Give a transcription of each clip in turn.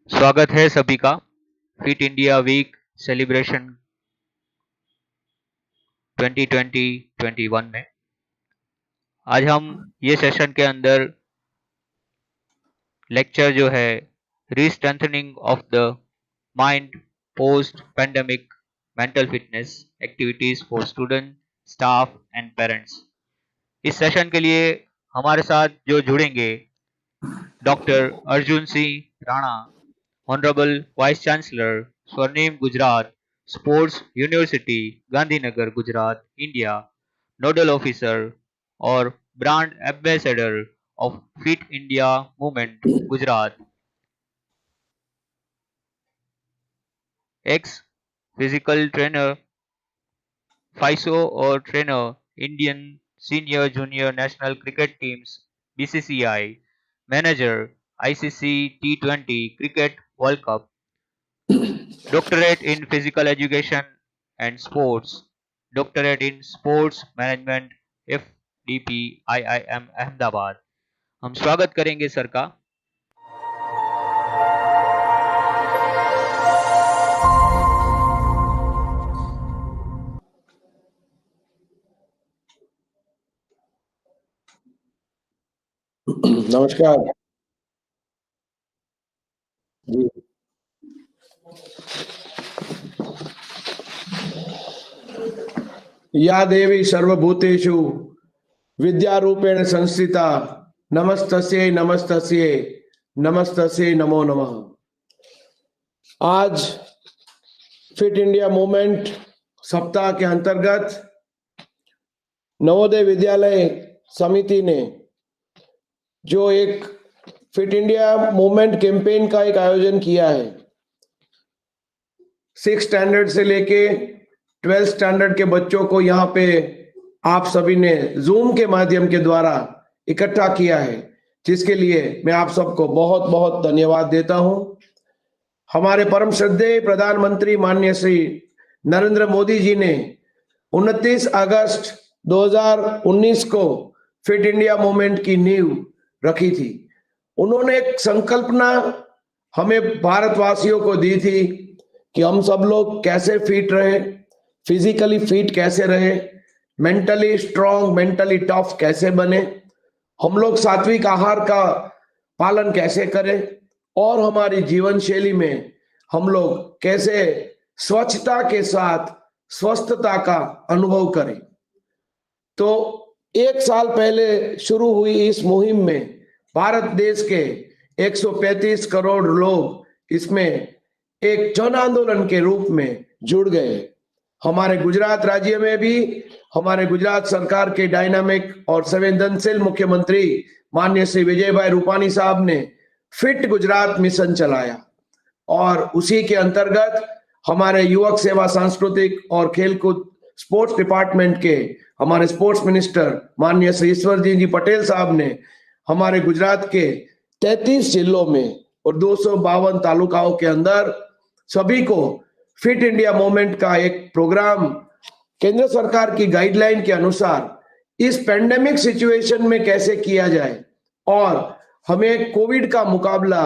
स्वागत है सभी का फिट इंडिया वीक सेलिब्रेशन 2020-21 में। आज हम ये सेशन के अंदर लेक्चर जो है restrengthening of the mind post pandemic mental fitness activities for student staff and parents. इस सेशन के लिए हमारे साथ जो जुड़ेंगे doctor Arjun Singh Rana, honourable vice chancellor, Swarnim Gujarat sports university Gandhinagar Gujarat India, nodal officer और brand ambassador of fit India movement Gujarat, ex physical trainer फाइसो और trainer Indian senior junior national cricket teams BCCI, manager ICC T20 cricket world cup, Doctorate in Physical Education and Sports, Doctorate in Sports Management FDP IIM Ahmedabad. हम स्वागत करेंगे sir का। नमस्कार जी। या देवी सर्वभूतेषु विद्यारूपेण संस्थिता नमस्तस्यै नमस्तस्यै नमस्तस्यै नमो नमः। आज फिट इंडिया मूवमेंट सप्ताह के अंतर्गत नवोदय विद्यालय समिति ने जो एक फिट इंडिया मूवमेंट कैंपेन का एक आयोजन किया है, 6 स्टैंडर्ड से लेके 12 स्टैंडर्ड के बच्चों को यहाँ पे आप सभी ने जूम के माध्यम के द्वारा इकट्ठा किया है, जिसके लिए मैं आप सबको बहुत बहुत धन्यवाद देता हूं। हमारे परम श्रद्धेय प्रधानमंत्री माननीय श्री नरेंद्र मोदी जी ने 29 अगस्त 2019 को फिट इंडिया मूवमेंट की नींव रखी थी। उन्होंने एक संकल्पना हमें भारतवासियों को दी थी कि हम सब लोग कैसे फिट रहे, फिजिकली फिट कैसे रहे, मेंटली स्ट्रांग, मेंटली टफ कैसे बने, हम लोग सात्विक आहार का पालन कैसे करें और हमारी जीवन शैली में हम लोग कैसे स्वच्छता के साथ स्वस्थता का अनुभव करें। तो 1 साल पहले शुरू हुई इस मुहिम में भारत देश के 135 करोड़ लोग इसमें एक जन आंदोलन के रूप में जुड़ गए। हमारे गुजरात राज्य में भी हमारे गुजरात सरकार के डायनामिक और संवेदनशील मुख्यमंत्री माननीय श्री विजय भाई रूपानी साहब ने फिट गुजरात मिशन चलाया और उसी के अंतर्गत हमारे युवक सेवा, सांस्कृतिक और खेलकूद स्पोर्ट्स डिपार्टमेंट के हमारे स्पोर्ट्स मिनिस्टर माननीय श्री ईश्वरजी जी पटेल साहब ने हमारे गुजरात के 33 जिलों में और 252 तालुकाओं के अंदर सभी को फिट इंडिया मूवमेंट का एक प्रोग्राम केंद्र सरकार की गाइडलाइन के अनुसार इस पेंडेमिक सिचुएशन में कैसे किया जाए और हमें कोविड का मुकाबला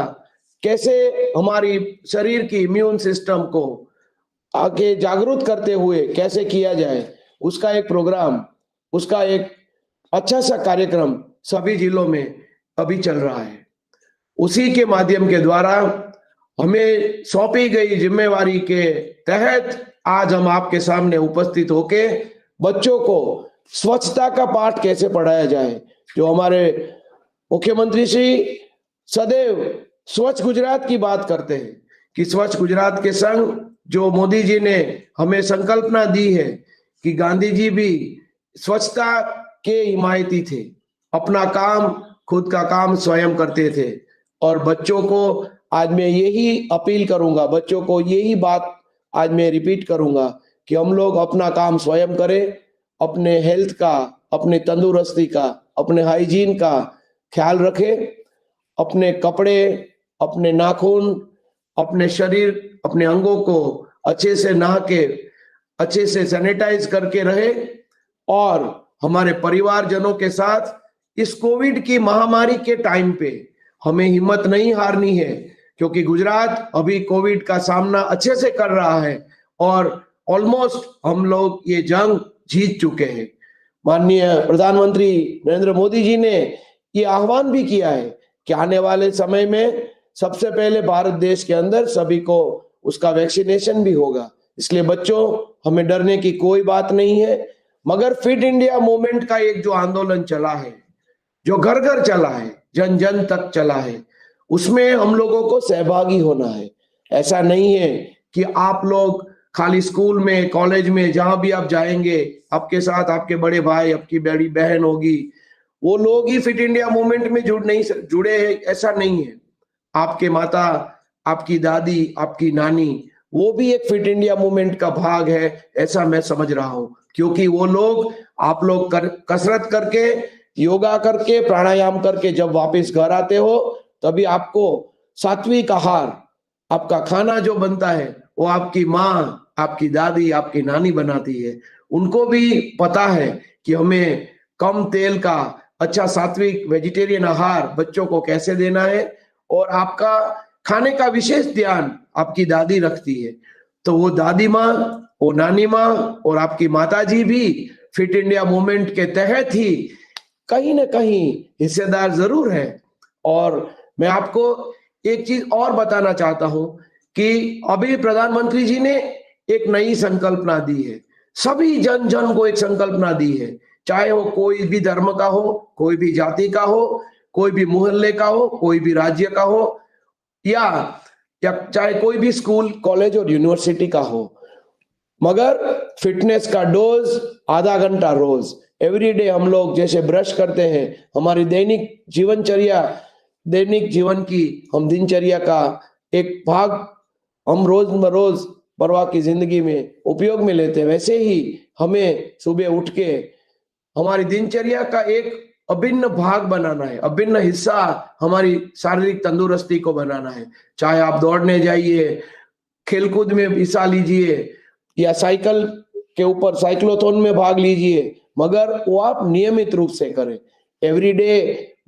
कैसे हमारी शरीर की इम्यून सिस्टम को आगे जागरूक करते हुए कैसे किया जाए, उसका एक प्रोग्राम, उसका एक अच्छा सा कार्यक्रम सभी जिलों में अभी चल रहा है। उसी के माध्यम के द्वारा हमें सौंपी गई जिम्मेवारी के तहत आज हम आपके सामने उपस्थित होके बच्चों को स्वच्छता का पाठ कैसे पढ़ाया जाए। जो हमारे मुख्यमंत्री श्री सदैव स्वच्छ गुजरात की बात करते हैं कि स्वच्छ गुजरात के संग जो मोदी जी ने हमें संकल्पना दी है कि गांधी जी भी स्वच्छता के हिमायती थे, अपना काम खुद का काम स्वयं करते थे। और बच्चों को आज मैं यही अपील करूंगा, बच्चों को यही बात आज मैं रिपीट करूंगा कि हम लोग अपना काम स्वयं करें, अपने हेल्थ का, अपने तंदुरुस्ती का, अपने हाइजीन का ख्याल रखें, अपने कपड़े, अपने नाखून, अपने शरीर, अपने अंगों को अच्छे से नहा के अच्छे से सैनिटाइज करके रहे और हमारे परिवारजनों के साथ इस कोविड की महामारी के टाइम पे हमें हिम्मत नहीं हारनी है। क्योंकि गुजरात अभी कोविड का सामना अच्छे से कर रहा है और ऑलमोस्ट हम लोग ये जंग जीत चुके हैं। माननीय प्रधानमंत्री नरेंद्र मोदी जी ने ये आह्वान भी किया है कि आने वाले समय में सबसे पहले भारत देश के अंदर सभी को उसका वैक्सीनेशन भी होगा। इसलिए बच्चों, हमें डरने की कोई बात नहीं है। मगर फिट इंडिया मूवमेंट का एक जो आंदोलन चला है, जो घर घर चला है, जन जन तक चला है, उसमें हम लोगों को सहभागी होना है। ऐसा नहीं है कि आप लोग खाली स्कूल में, कॉलेज में, जहां भी आप जाएंगे, आपके साथ आपके बड़े भाई, आपकी बड़ी बहन होगी, वो लोग ही फिट इंडिया मूवमेंट में जुड़े हैं, ऐसा नहीं है। आपके माता, आपकी दादी, आपकी नानी, वो भी एक फिट इंडिया मूवमेंट का भाग है, ऐसा मैं समझ रहा हूं। क्योंकि वो लोग, आप लोग कसरत करके, योगा करके, प्राणायाम करके जब वापस घर आते हो, तभी आपको सात्विक आहार, आपका खाना जो बनता है, वो आपकी माँ, आपकी दादी, आपकी नानी बनाती है। उनको भी पता है कि हमें कम तेल का अच्छा सात्विक वेजिटेरियन आहार बच्चों को कैसे देना है, और आपका खाने का विशेष ध्यान आपकी दादी रखती है। तो वो दादी माँ, वो नानी माँ और आपकी माता जी भी फिट इंडिया मूवमेंट के तहत ही कहीं ना कहीं हिस्सेदार जरूर है। और मैं आपको एक चीज और बताना चाहता हूं कि अभी प्रधानमंत्री जी ने एक नई संकल्पना दी है। सभी जन जन को एक संकल्पना दी है, चाहे वो कोई भी धर्म का हो, कोई भी जाति का हो, कोई भी मोहल्ले का हो, कोई भी राज्य का हो, या चाहे कोई भी स्कूल, कॉलेज और यूनिवर्सिटी का हो। मगर फिटनेस का डोज आधा घंटा रोज, एवरीडे हम लोग जैसे ब्रश करते हैं, हमारी दैनिक जीवनचर्या, दैनिक जीवन की हम दिनचर्या का एक भाग हम रोज परवाह की जिंदगी में उपयोग में लेते हैं, वैसे ही हमें सुबह उठ के हमारी दिनचर्या का एक अभिन्न भाग बनाना है, अभिन्न हिस्सा हमारी शारीरिक तंदुरुस्ती को बनाना है। चाहे आप दौड़ने जाइए, खेलकूद में हिस्सा लीजिए, या साइकिल के ऊपर साइक्लोथॉन में भाग लीजिए, मगर वो आप नियमित रूप से करें। एवरीडे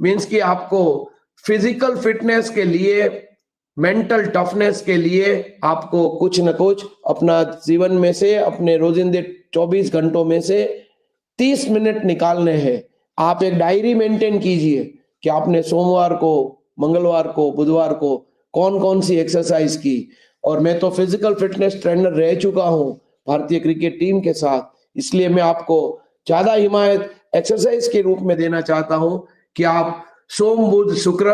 मीन्स कि आपको फिजिकल फिटनेस के लिए, मेंटल टफनेस के लिए आपको कुछ न कुछ अपना जीवन में से, अपने रोजिंदे 24 घंटों में से 30 मिनट निकालने हैं। आप एक डायरी मेंटेन कीजिए कि आपने सोमवार को, मंगलवार को, बुधवार को कौन कौन सी एक्सरसाइज की। और मैं तो फिजिकल फिटनेस ट्रेनर रह चुका हूं भारतीय क्रिकेट टीम के साथ, इसलिए मैं आपको ज्यादा हिमायत एक्सरसाइज के रूप में देना चाहता हूं कि आप सोम, बुध, शुक्र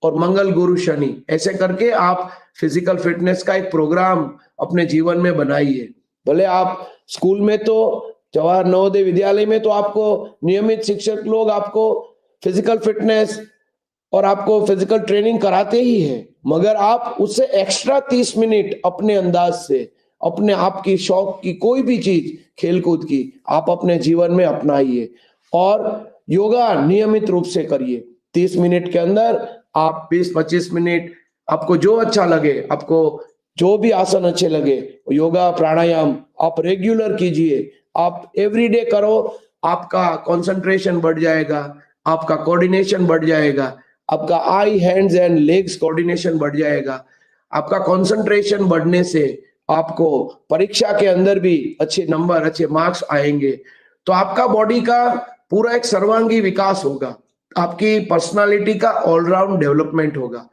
और मंगल, गुरु, शनि ऐसे करके आप फिजिकल फिटनेस का एक प्रोग्राम अपने जीवन में बनाइए। भले आप स्कूल में, तो जवाहर नवोदय विद्यालय में तो आपको नियमित शिक्षक लोग आपको फिजिकल फिटनेस और आपको फिजिकल ट्रेनिंग कराते ही है, मगर आप उससे एक्स्ट्रा 30 मिनट अपने अंदाज से, अपने आप की शौक की कोई भी चीज, खेलकूद की, आप अपने जीवन में अपनाइए और योगा नियमित रूप से करिए। 30 मिनट के अंदर आप 20-25 मिनट, आपको जो अच्छा लगे, आपको जो भी आसन अच्छे लगे, योगा प्राणायाम आप रेगुलर कीजिए। आप एवरीडे करो, आपका कंसंट्रेशन बढ़ जाएगा, आपका कोऑर्डिनेशन बढ़ जाएगा, आपका आई, हैंड्स एंड लेग्स कोऑर्डिनेशन बढ़ जाएगा। आपका कंसंट्रेशन बढ़ने से आपको परीक्षा के अंदर भी अच्छे नंबर, अच्छे मार्क्स आएंगे। तो आपका बॉडी का पूरा एक सर्वांगी विकास होगा, आपकी पर्सनालिटी का ऑलराउंड डेवलपमेंट होगा।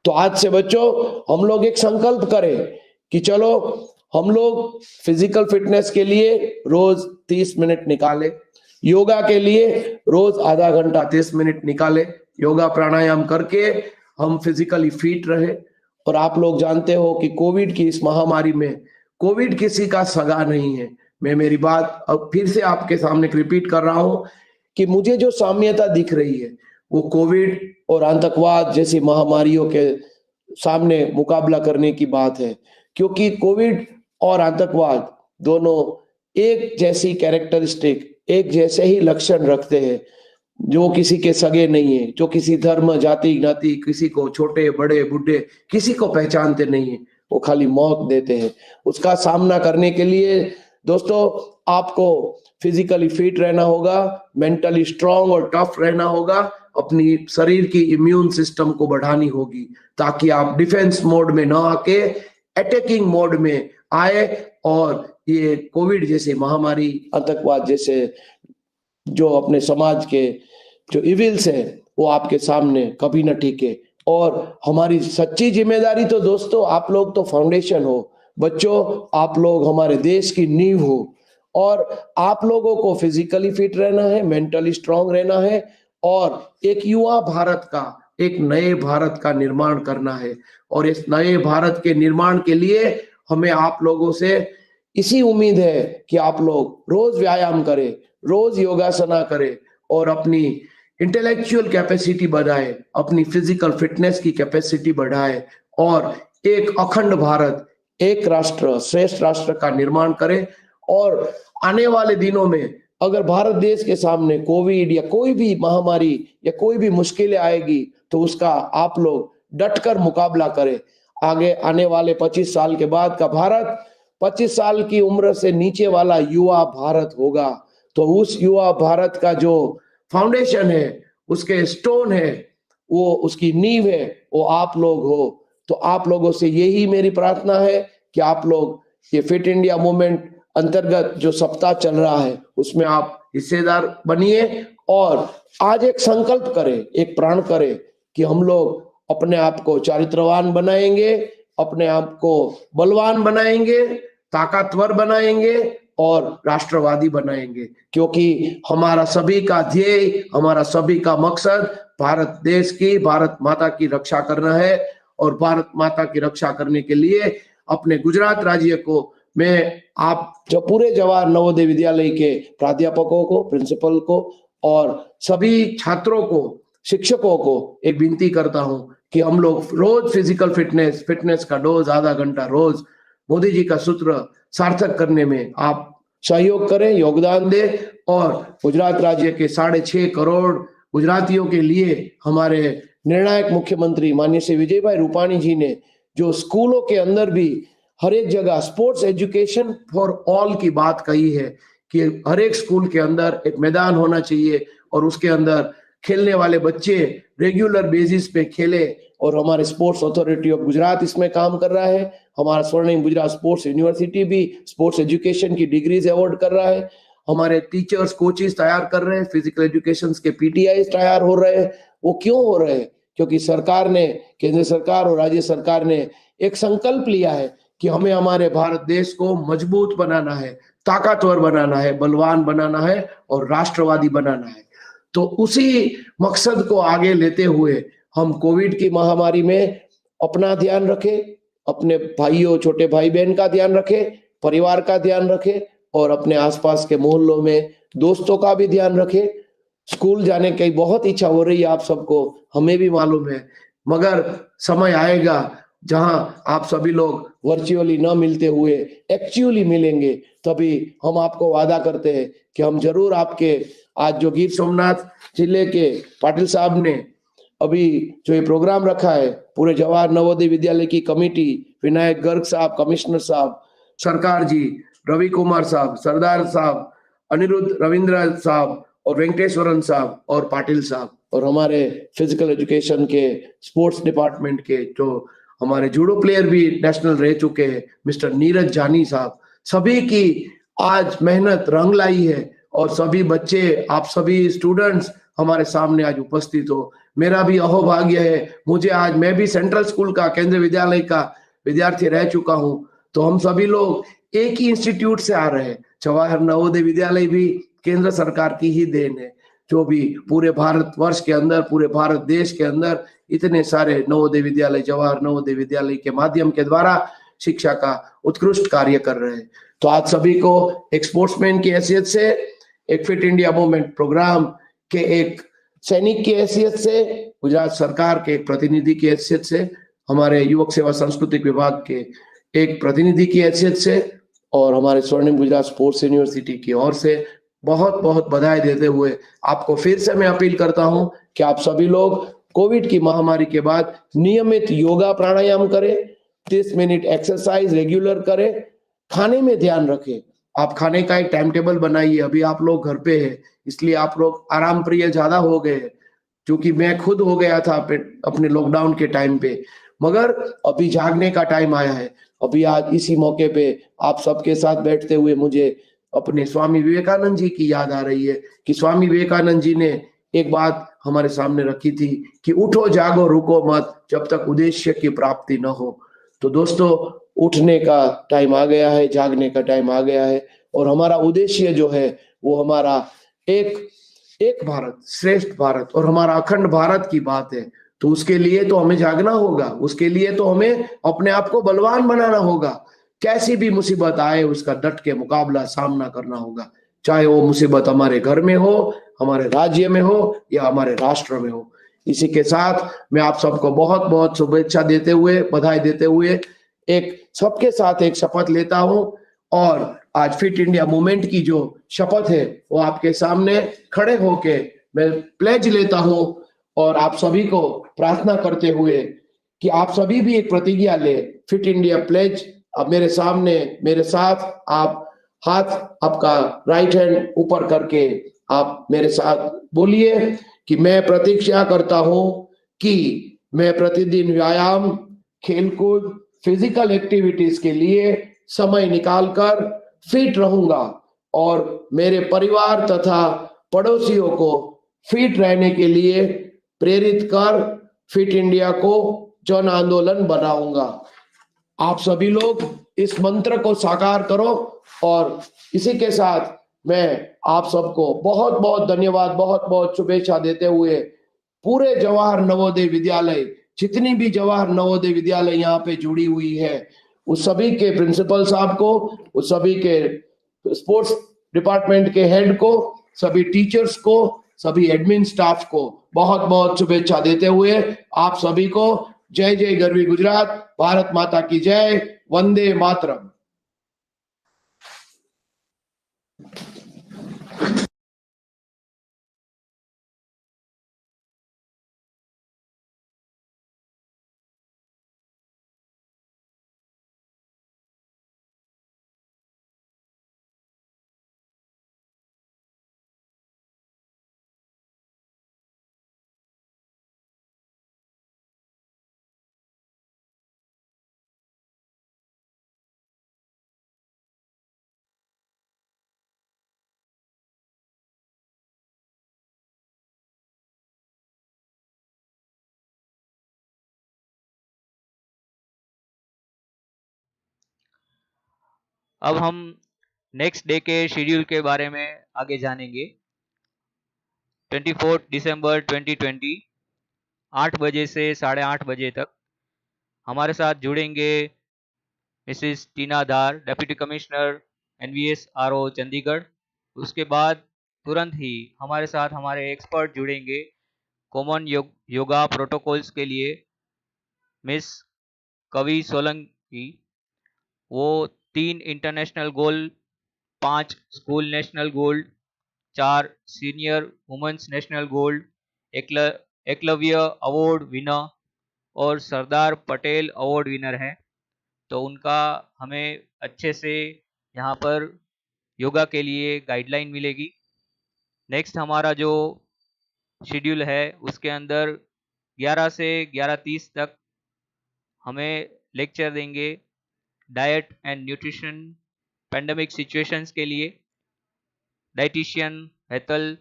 तो आज से बच्चों, हम लोग एक संकल्प करें कि चलो हम लोग फिजिकल फिटनेस के लिए रोज 30 मिनट निकाले, योगा के लिए रोज आधा घंटा 30 मिनट निकाले, योगा प्राणायाम करके हम फिजिकली फिट रहे। और आप लोग जानते हो कि कोविड की इस महामारी में कोविड किसी का सगा नहीं है। मैं मेरी बात अब फिर से आपके सामने रिपीट कर रहा हूं कि मुझे जो साम्यता दिख रही है वो कोविड और आतंकवाद जैसी महामारियों के सामने मुकाबला करने की बात है। क्योंकि कोविड और आतंकवाद दोनों एक जैसी कैरेक्टरिस्टिक, एक जैसे ही लक्षण रखते हैं, जो किसी के सगे नहीं है, जो किसी धर्म, जाति, ज्ञाति, किसी को छोटे बड़े बूढ़े किसी को पहचानते नहीं है, वो खाली मौत देते हैं। उसका सामना करने के लिए दोस्तों आपको फिजिकली फिट रहना होगा, मेंटली स्ट्रांग और टफ रहना होगा, अपनी शरीर की इम्यून सिस्टम को बढ़ानी होगी ताकि आप डिफेंस मोड में ना आके अटैकिंग मोड में आए और ये कोविड जैसे महामारी, आतंकवाद जैसे जो अपने समाज के जो इविल्स है वो आपके सामने कभी न टिके। और हमारी सच्ची जिम्मेदारी तो दोस्तों, आप लोग तो फाउंडेशन हो, बच्चों आप लोग हमारे देश की नींव हो और आप लोगों को फिजिकली फिट रहना है, मेंटली स्ट्रांग रहना है और एक युवा भारत का, एक नए भारत का निर्माण करना है। और इस नए भारत के निर्माण के लिए हमें आप लोगों से इसी उम्मीद है कि आप लोग रोज व्यायाम करें, रोज योगासना करें और अपनी इंटेलेक्चुअल कैपेसिटी बढ़ाए, अपनी फिजिकल फिटनेस की कैपेसिटी बढ़ाए और एक अखंड भारत, एक राष्ट्र, श्रेष्ठ राष्ट्र का निर्माण करें। और आने वाले दिनों में अगर भारत देश के सामने कोविड या कोई भी महामारी या कोई भी मुश्किलें आएगी तो उसका आप लोग डटकर मुकाबला करें। आगे आने वाले 25 साल के बाद का भारत 25 साल की उम्र से नीचे वाला युवा भारत होगा। तो उस युवा भारत का जो फाउंडेशन है, उसके स्टोन है, वो उसकी नींव है, वो आप लोग हो। तो आप लोगों से यही मेरी प्रार्थना है कि आप लोग ये फिट इंडिया मूवमेंट अंतर्गत जो सप्ताह चल रहा है उसमें आप हिस्सेदार बनिए और आज एक संकल्प करें, एक प्रण करें कि हम लोग अपने आप को चारित्रवान बनाएंगे, अपने आप को बलवान बनाएंगे, ताकतवर बनाएंगे और राष्ट्रवादी बनाएंगे, क्योंकि हमारा सभी का ध्येय, हमारा सभी का मकसद भारत देश की, भारत माता की रक्षा करना है। और भारत माता की रक्षा करने के लिए अपने गुजरात राज्य को मैं आप जो पूरे जवाहर नवोदय विद्यालय के प्राध्यापकों को, प्रिंसिपल को और सभी छात्रों को, शिक्षकों को एक विनती करता हूं कि हम लोग रोज फिजिकल फिटनेस का डोज आधा घंटा रोज मोदी जी का सूत्र सार्थक करने में आप सहयोग करें, योगदान दें और गुजरात राज्य के 6.5 करोड़ गुजरातियों के लिए हमारे निर्णायक मुख्यमंत्री माननीय श्री विजयभाई रूपाणी जी ने जो स्कूलों के अंदर भी हर एक जगह स्पोर्ट्स एजुकेशन फॉर ऑल की बात कही है कि हर एक स्कूल के अंदर एक मैदान होना चाहिए और उसके अंदर खेलने वाले बच्चे रेगुलर बेसिस पे खेले। और हमारे स्पोर्ट्स अथॉरिटी ऑफ गुजरात इसमें काम कर रहा है। हमारा स्वर्णिम गुजरात स्पोर्ट्स यूनिवर्सिटी भी स्पोर्ट्स एजुकेशन की डिग्रीज अवॉर्ड कर रहा है। हमारे टीचर्स, कोचेस तैयार कर रहे हैं, फिजिकल एजुकेशन के पीटीआई तैयार हो रहे हैं। वो क्यों हो रहे हैं? क्योंकि सरकार ने, केंद्र सरकार और राज्य सरकार ने एक संकल्प लिया है कि हमें हमारे भारत देश को मजबूत बनाना है, ताकतवर बनाना है, बलवान बनाना है और राष्ट्रवादी बनाना है। तो उसी मकसद को आगे लेते हुए हम कोविड की महामारी में अपना ध्यान रखें, अपने भाइयों, छोटे भाई बहन का ध्यान रखें, परिवार का ध्यान रखें और अपने आसपास के मोहल्लों में दोस्तों का भी ध्यान रखें। स्कूल जाने की बहुत इच्छा हो रही है आप सबको, हमें भी मालूम है, मगर समय आएगा जहां आप सभी लोग वर्चुअली न मिलते हुए एक्चुअली मिलेंगे। तभी हम आपको वादा करते हैं कि हम जरूर आपके, आज जो गिर सोमनाथ जिले के पाटिल साहब ने अभी जो ये प्रोग्राम रखा है, पूरे जवाहर नवोदय विद्यालय की कमेटी, विनायक गर्ग साहब, कमिश्नर साहब, सरकार जी, रवि कुमार साहब, सरदार साहब, अनिरुद्ध रविंद्र साहब और वेंकटेश्वरन साहब और पाटिल साहब और हमारे फिजिकल एजुकेशन के स्पोर्ट्स डिपार्टमेंट के जो हमारे जूडो प्लेयर भी नेशनल रह चुके हैं, मिस्टर नीरज जानी साहब, सभी की आज मेहनत रंग लाई है और सभी बच्चे, आप सभी स्टूडेंट्स हमारे सामने आज उपस्थित हो। मेरा भी अहोभाग्य है, मुझे आज, मैं भी सेंट्रल स्कूल का, केंद्रीय विद्यालय का विद्यार्थी रह चुका हूं। तो हम सभी लोग एक ही इंस्टीट्यूट से आ रहे हैं। जवाहर नवोदय विद्यालय भी केंद्र सरकार की ही देन है, जो भी पूरे भारत वर्ष के अंदर, पूरे भारत देश के अंदर इतने सारे नवोदय विद्यालय, जवाहर नवोदय विद्यालय के माध्यम के द्वारा शिक्षा का उत्कृष्ट कार्य कर रहे हैं। तो आज सभी को एक स्पोर्ट्समैन की हैसियत से, एक फिट इंडिया मूवमेंट प्रोग्राम के एक सैनिक की हैसियत से, गुजरात सरकार के एक प्रतिनिधि की हैसियत से, हमारे युवक सेवा सांस्कृतिक विभाग के एक प्रतिनिधि की हैसियत से और हमारे स्वर्णिम गुजरात स्पोर्ट्स यूनिवर्सिटी की ओर से बहुत बहुत बधाई देते हुए आपको फिर से मैं अपील करता हूं कि आप सभी लोग कोविड की महामारी के बाद नियमित योगा प्राणायाम करें, 30 मिनट एक्सरसाइज रेगुलर करें, खाने में ध्यान रखें, आप खाने का एक टाइम टेबल बनाइए। अभी आप लोग घर पे है, इसलिए आप लोग आराम प्रिय ज्यादा हो गए, क्योंकि मैं खुद हो गया था अपने लॉकडाउन के टाइम पे। मगर अभी जागने का टाइम आया है। अभी आज इसी मौके पे आप सबके साथ बैठते हुए मुझे अपने स्वामी विवेकानंद जी की याद आ रही है कि स्वामी विवेकानंद जी ने एक बात हमारे सामने रखी थी कि उठो जागो रुको मत जब तक उद्देश्य की प्राप्ति न हो। तो दोस्तों, उठने का टाइम आ गया है, जागने का टाइम आ गया है, और हमारा उद्देश्य जो है वो हमारा एक एक भारत श्रेष्ठ भारत और हमारा अखंड भारत की बात है। तो उसके लिए तो हमें जागना होगा, उसके लिए तो हमें अपने आप को बलवान बनाना होगा। कैसी भी मुसीबत आए उसका डट के मुकाबला सामना करना होगा, चाहे वो मुसीबत हमारे घर में हो, हमारे राज्य में हो या हमारे राष्ट्र में हो। इसी के साथ मैं आप सबको बहुत बहुत शुभेच्छा देते हुए, बधाई देते हुए एक सबके साथ एक शपथ लेता हूं। और आज फिट इंडिया मूवमेंट की जो शपथ है वो आपके सामने खड़े होके मैं प्लेज लेता हूं, और आप सभी को प्रार्थना करते हुए कि आप सभी भी एक प्रतिज्ञा ले। फिट इंडिया प्लेज, अब मेरे सामने मेरे साथ आप हाथ, आपका राइट हैंड ऊपर करके आप मेरे साथ बोलिए कि मैं प्रतिज्ञा करता हूं कि मैं प्रतिदिन व्यायाम, खेलकूद, फिजिकल एक्टिविटीज के लिए समय निकालकर फिट रहूंगा और मेरे परिवार तथा पड़ोसियों को फिट रहने के लिए प्रेरित कर फिट इंडिया को जन आंदोलन बनाऊंगा। आप सभी लोग इस मंत्र को साकार करो। और इसी के साथ मैं आप सबको बहुत बहुत धन्यवाद, बहुत बहुत शुभेच्छा देते हुए पूरे जवाहर नवोदय विद्यालय, जितनी भी जवाहर नवोदय विद्यालय यहाँ पे जुड़ी हुई है, उस सभी के प्रिंसिपल साहब को, उस सभी के स्पोर्ट्स डिपार्टमेंट के हेड को, सभी टीचर्स को, सभी एडमिन स्टाफ को बहुत बहुत शुभेच्छा देते हुए आप सभी को जय जय गरवी गुजरात, भारत माता की जय, वंदे मातरम। अब हम नेक्स्ट डे के शेड्यूल के बारे में आगे जानेंगे। 24 दिसंबर 2020 8 बजे से 8:30 बजे तक हमारे साथ जुड़ेंगे Mrs Tina Dhar, deputy commissioner NVS RO Chandigarh. उसके बाद तुरंत ही हमारे साथ हमारे एक्सपर्ट जुड़ेंगे कॉमन योगा प्रोटोकॉल्स के लिए, मिस कवि सोलंकी। वो 3 international gold, 5 school national gold, 4 senior women's national gold, Eklavya award winner और सरदार पटेल अवार्ड विनर है। तो उनका हमें अच्छे से यहाँ पर योगा के लिए गाइडलाइन मिलेगी। नेक्स्ट हमारा जो शेड्यूल है उसके अंदर 11 से 11:30 तक हमें लेक्चर देंगे diet and nutrition pandemic situations के लिए। Dietitian Hetal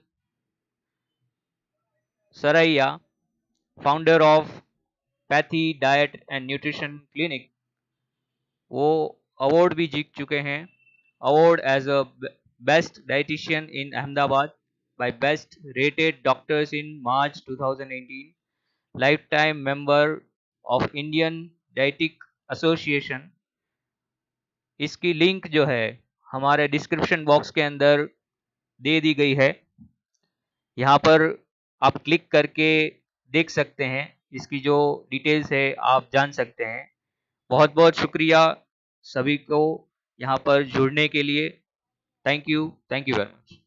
Saraiya, founder of Pathy diet and nutrition clinic, वो अवार्ड भी जीत चुके हैं, award as a best dietitian in Ahmedabad by best rated doctors in March 2018, lifetime member of Indian Dietetic Association। इसकी link जो है हमारे डिस्क्रिप्शन बॉक्स के अंदर दे दी गई है, यहाँ पर आप क्लिक करके देख सकते हैं, इसकी जो डिटेल्स है आप जान सकते हैं। बहुत बहुत शुक्रिया सभी को यहाँ पर जुड़ने के लिए। Thank you very much.